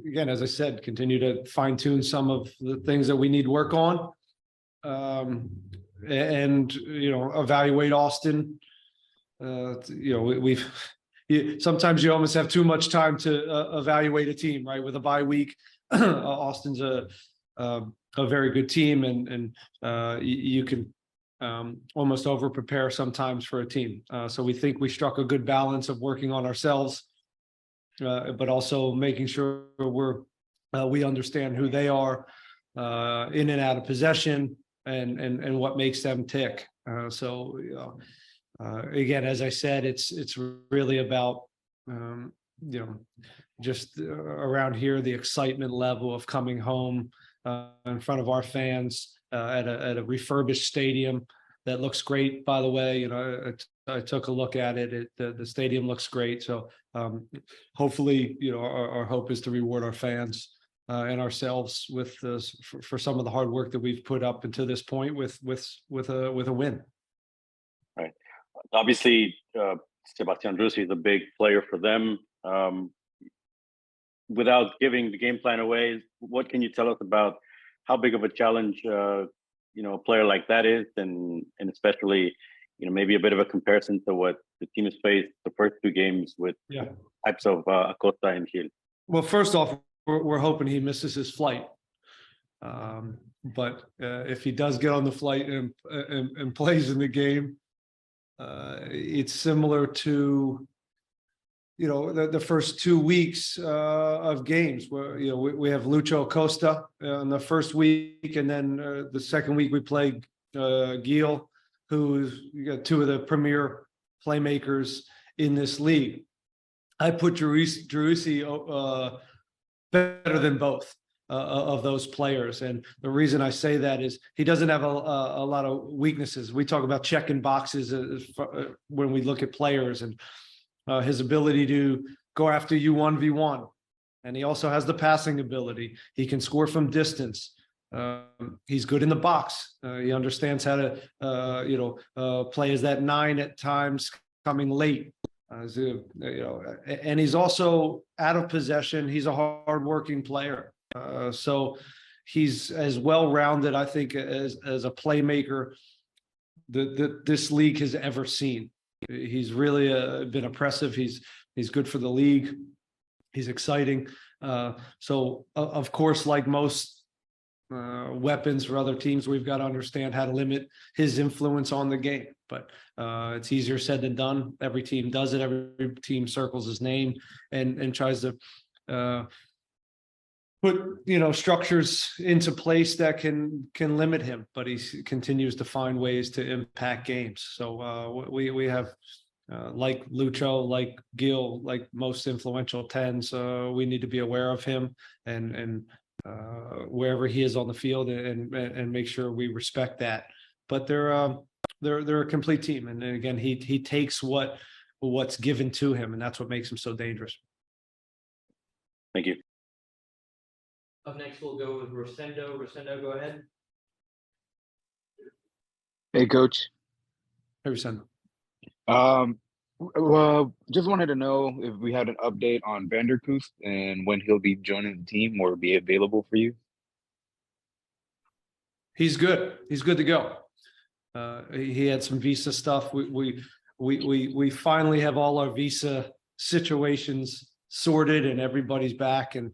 again, as I said, continue to fine tune some of the things that we need work on, and evaluate Austin. Sometimes you almost have too much time to evaluate a team, right? With a bye week, Austin's a very good team, and you can almost over prepare sometimes for a team. So we think we struck a good balance of working on ourselves, but also making sure we understand who they are in and out of possession, and what makes them tick. Again, as I said, it's really about just around here, the excitement level of coming home in front of our fans at a refurbished stadium that looks great. By the way, I took a look at it. The stadium looks great. So hopefully, our hope is to reward our fans and ourselves with this for some of the hard work that we've put up until this point with a win. Right. Obviously, Sebastian Rossi is a big player for them. Without giving the game plan away, what can you tell us about how big of a challenge a player like that is, and especially maybe a bit of a comparison to what the team has faced the first two games with types of Acosta and Gil? Well, first off, we're hoping he misses his flight. But if he does get on the flight and plays in the game, it's similar to the first 2 weeks of games where we have Lucho Acosta in the first week, and then the second week we play Gil, who's two of the premier playmakers in this league. I put Driussi better than both of those players, and the reason I say that is he doesn't have a lot of weaknesses. We talk about checking boxes when we look at players, and his ability to go after you 1v1, and he also has the passing ability. He can score from distance. He's good in the box. He understands how to play as that 9 at times, coming late. And he's also out of possession. He's a hard-working player. So he's as well-rounded, I think, as a playmaker that this league has ever seen. He's really been impressive. He's good for the league. He's exciting. So of course, like most weapons for other teams, we've got to understand how to limit his influence on the game. But it's easier said than done. Every team does it. Every team circles his name and tries to put structures into place that can limit him, but he continues to find ways to impact games. So we have like Lucho, like Gil, like most influential 10s, we need to be aware of him and wherever he is on the field, and make sure we respect that. But they're a complete team, and again, he takes what's given to him, and that's what makes him so dangerous. Thank you. Up next, we'll go with Rosendo. Rosendo, go ahead. Hey, Coach. Hey, Rosendo. Well, just wanted to know if we had an update on Vanderkoost and when he'll be joining the team or be available for you. He's good. He's good to go. He had some visa stuff. We finally have all our visa situations sorted, and everybody's back and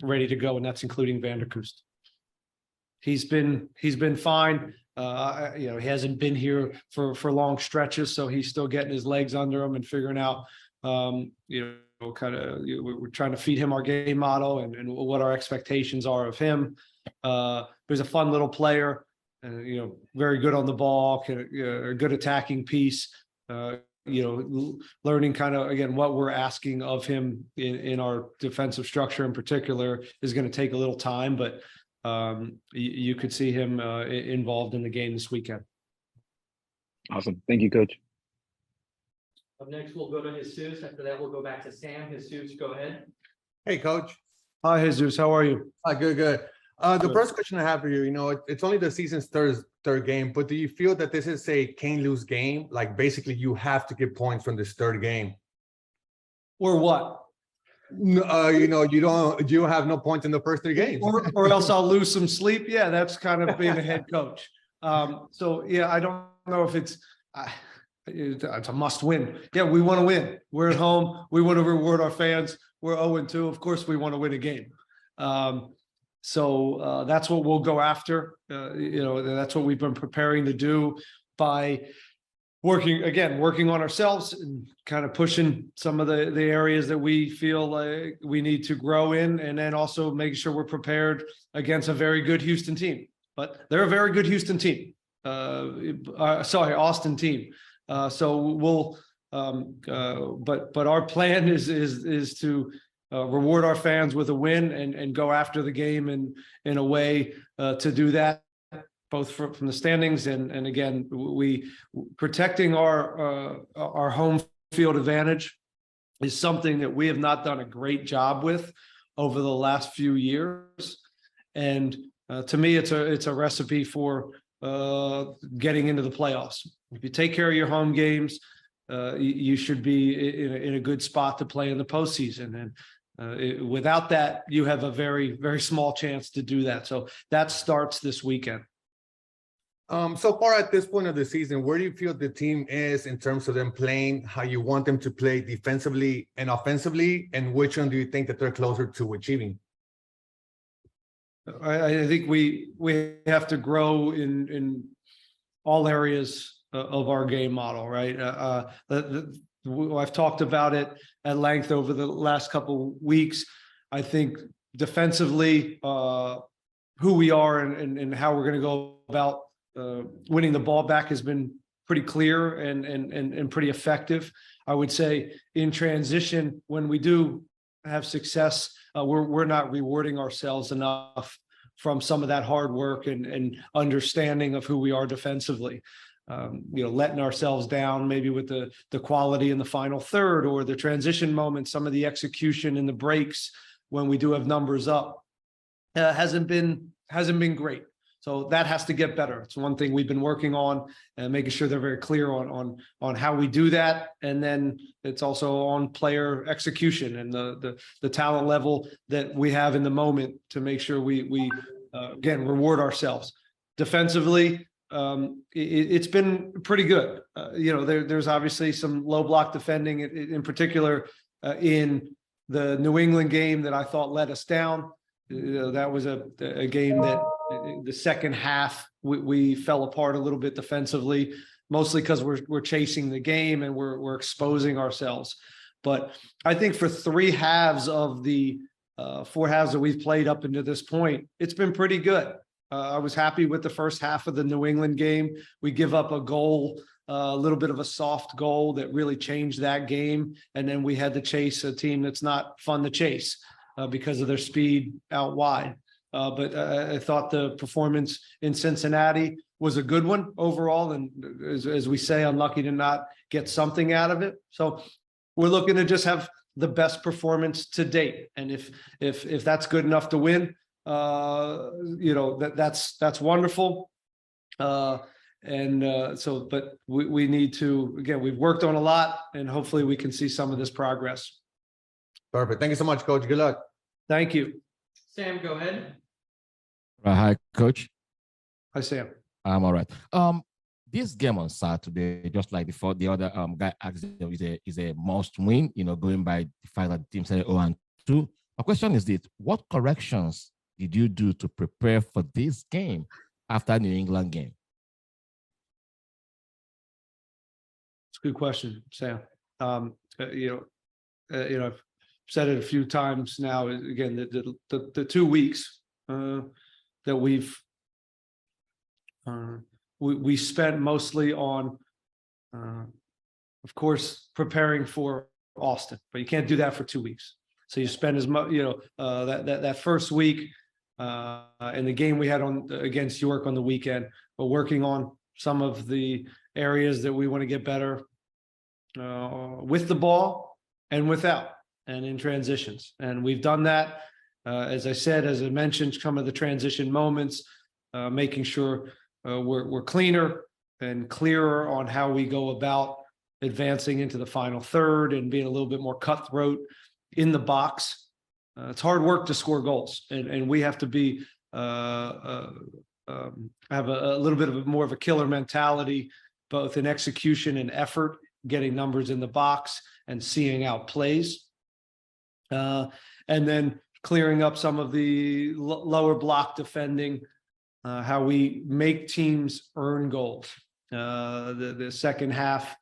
ready to go, and that's including Vanderkoost. He's been fine. He hasn't been here for long stretches, so he's still getting his legs under him and figuring out, we're trying to feed him our game model and what our expectations are of him. He's a fun little player, very good on the ball, a good attacking piece. Learning kind of, again, what we're asking of him in our defensive structure in particular is going to take a little time, but you could see him involved in the game this weekend. Awesome. Thank you, Coach. Up next, we'll go to Jesus. After that, we'll go back to Sam. Jesus, go ahead. Hey, Coach. Hi, Jesus. How are you? Good. The first question I have for you, it's only the season's third game, but do you feel that this is a can't-lose game? Like, basically, you have to get points from this third game. Or what? you have no points in the first 3 games. or else I'll lose some sleep. Yeah, that's kind of being a head coach. So yeah, I don't know if it's a must win. Yeah, we want to win. We're at home. We want to reward our fans. We're 0-2. Of course, we want to win a game. So that's what we'll go after. That's what we've been preparing to do by working on ourselves and kind of pushing some of the areas that we feel like we need to grow in, and then also making sure we're prepared against a very good Houston team. But they're a very good Houston team. Austin team. So we'll, but our plan is to reward our fans with a win and go after the game in a way to do that, both from the standings and again, we protecting our home field advantage is something that we have not done a great job with over the last few years. And to me, it's a recipe for getting into the playoffs. If you take care of your home games, you should be in a good spot to play in the postseason. And without that, you have a very, very small chance to do that. So that starts this weekend. So far at this point of the season, where do you feel the team is in terms of them playing, how you want them to play defensively and offensively, and which one do you think that they're closer to achieving? I think we have to grow in all areas of our game model, right? I've talked about it at length over the last couple weeks. I think defensively, who we are and how we're going to go about winning the ball back has been pretty clear and pretty effective. I would say in transition, when we do have success, we're not rewarding ourselves enough from some of that hard work and understanding of who we are defensively. Letting ourselves down maybe with the quality in the final third or the transition moments, some of the execution in the breaks when we do have numbers up hasn't been great. So that has to get better. It's one thing we've been working on and making sure they're very clear on how we do that. And then it's also on player execution and the talent level that we have in the moment to make sure we again, reward ourselves. Defensively, it's been pretty good. There's obviously some low block defending in particular in the New England game that I thought let us down. That was a game that the second half we fell apart a little bit defensively, mostly because we're chasing the game and we're exposing ourselves. But I think for 3 halves of the 4 halves that we've played up into this point, it's been pretty good. I was happy with the first half of the New England game. We give up a goal, a little bit of a soft goal that really changed that game. And then we had to chase a team that's not fun to chase because of their speed out wide. But I thought the performance in Cincinnati was a good one overall. And as we say, unlucky to not get something out of it. So we're looking to just have the best performance to date. And if that's good enough to win, that's wonderful. But we need to, again, we've worked on a lot and hopefully we can see some of this progress. Perfect. Thank you so much, Coach. Good luck. Thank you. Sam, go ahead. Hi, Coach. Hi, Sam. I'm all right. This game on Saturday, just like the other guy asked, is a must win. Going by the fact that the team said 0-2. My question is this: what corrections did you do to prepare for this game after New England game? It's a good question, Sam. I've said it a few times now. Again, the 2 weeks that we spent mostly on, of course, preparing for Austin, but you can't do that for 2 weeks. So you spend as much, that first week and the game we had against York on the weekend, but working on some of the areas that we want to get better with the ball and without, and in transitions. And we've done that. As I mentioned, some of the transition moments, making sure we're cleaner and clearer on how we go about advancing into the final third and being a little bit more cutthroat in the box. It's hard work to score goals, and we have to be have a little bit of more of a killer mentality, both in execution and effort, getting numbers in the box and seeing out plays. And then clearing up some of the lower block defending, how we make teams earn goals. The second half,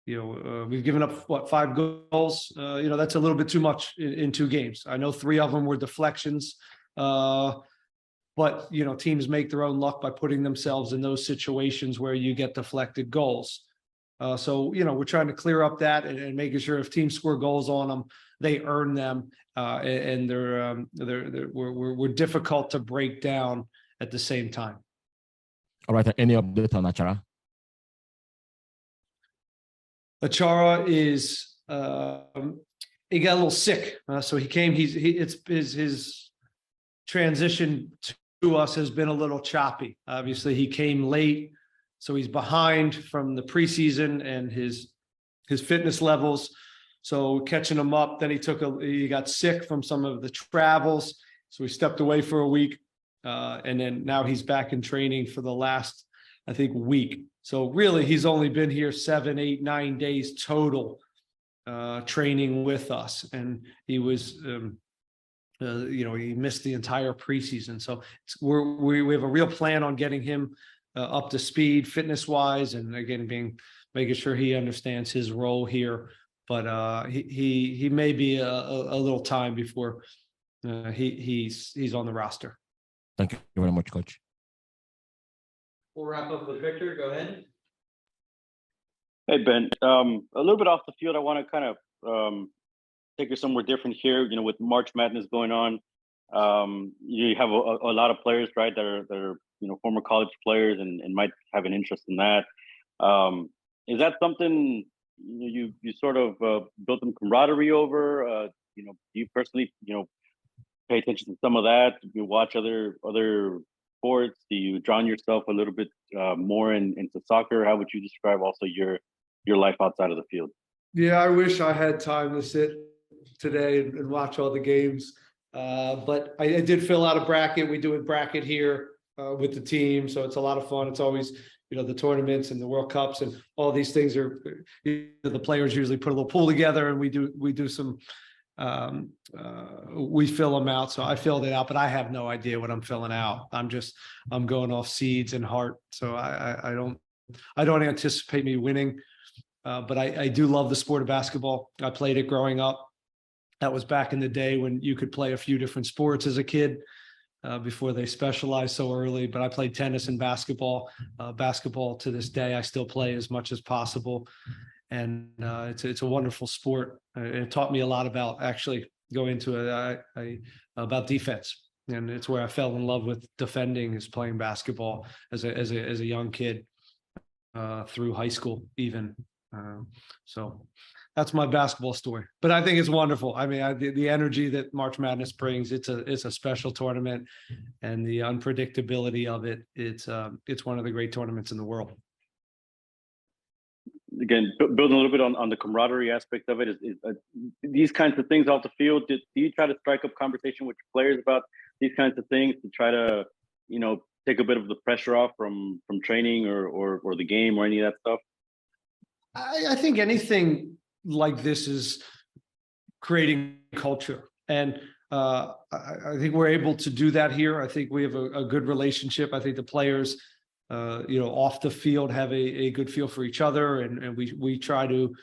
we've given up, 5 goals? That's a little bit too much in 2 games. I know 3 of them were deflections. But, teams make their own luck by putting themselves in those situations where you get deflected goals. So, we're trying to clear up that and making sure if teams score goals on them, they earn them, and we're difficult to break down at the same time. All right. Any update on Achara? Achara is he got a little sick, so he came. His transition to us has been a little choppy. Obviously, he came late, so he's behind from the preseason and his fitness levels. So catching him up, then he got sick from some of the travels, so he stepped away for a week, and then now he's back in training for the last, I think, week. So really, he's only been here 7, 8, 9 days total, training with us, and he was. He missed the entire preseason. So we have a real plan on getting him up to speed fitness wise, and again, making sure he understands his role here. But he may be a little time before he's on the roster. Thank you very much, Coach. We'll wrap up with Victor. Go ahead. Hey, Ben. A little bit off the field, I want to kind of take you somewhere different here. With March Madness going on, you have a lot of players, right, that are former college players and might have an interest in that. Is that something you sort of built some camaraderie over? Do you personally pay attention to some of that? Do you watch other sports? Do you drown yourself a little bit more into soccer? How would you describe also your life outside of the field? Yeah, I wish I had time to sit today and watch all the games. But I did fill out a bracket. We do a bracket here with the team, so it's a lot of fun. It's always, the tournaments and the World Cups and all these things are, the players usually put a little pool together, and we do some, we fill them out. So I filled it out, but I have no idea what I'm filling out. I'm going off seeds and heart. So I don't anticipate me winning. But I do love the sport of basketball. I played it growing up. That was back in the day when you could play a few different sports as a kid before they specialized so early. But I played tennis and basketball. Basketball to this day, I still play as much as possible. And it's a wonderful sport. It taught me a lot about actually going into about defense. And it's where I fell in love with defending, is playing basketball as a young kid through high school even. So that's my basketball story, but I think it's wonderful. I mean, the energy that March Madness brings, it's a special tournament, and the unpredictability of it, it's one of the great tournaments in the world. Again, building a little bit on the camaraderie aspect of it, is these kinds of things off the field. Do you try to strike up conversation with your players about these kinds of things to try to, take a bit of the pressure off from training or the game or any of that stuff? I think anything like this is creating culture, and I think we're able to do that here. I think we have a good relationship. I think the players, off the field have a good feel for each other, and we try to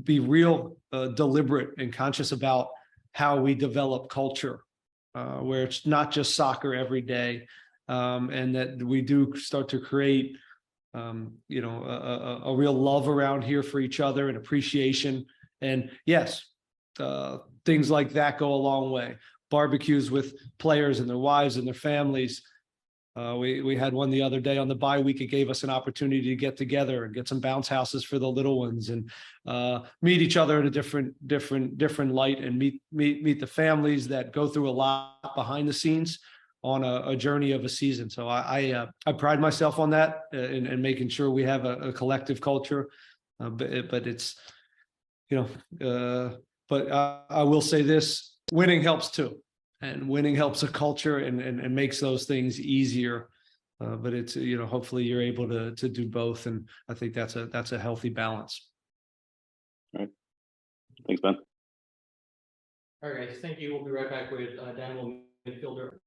be real deliberate and conscious about how we develop culture, where it's not just soccer every day, and that we do start to create a real love around here for each other and appreciation. And yes, things like that go a long way. Barbecues with players and their wives and their families. We had one the other day on the bye week. It gave us an opportunity to get together and get some bounce houses for the little ones, and meet each other in a different light, and meet the families that go through a lot behind the scenes on a journey of a season. So I pride myself on that, and making sure we have a collective culture. But it's, But I will say this, winning helps too. And winning helps a culture and makes those things easier. But it's, hopefully you're able to do both. And I think that's a healthy balance. Thanks, Ben. All right, guys, thank you. We'll be right back with Dynamo midfielder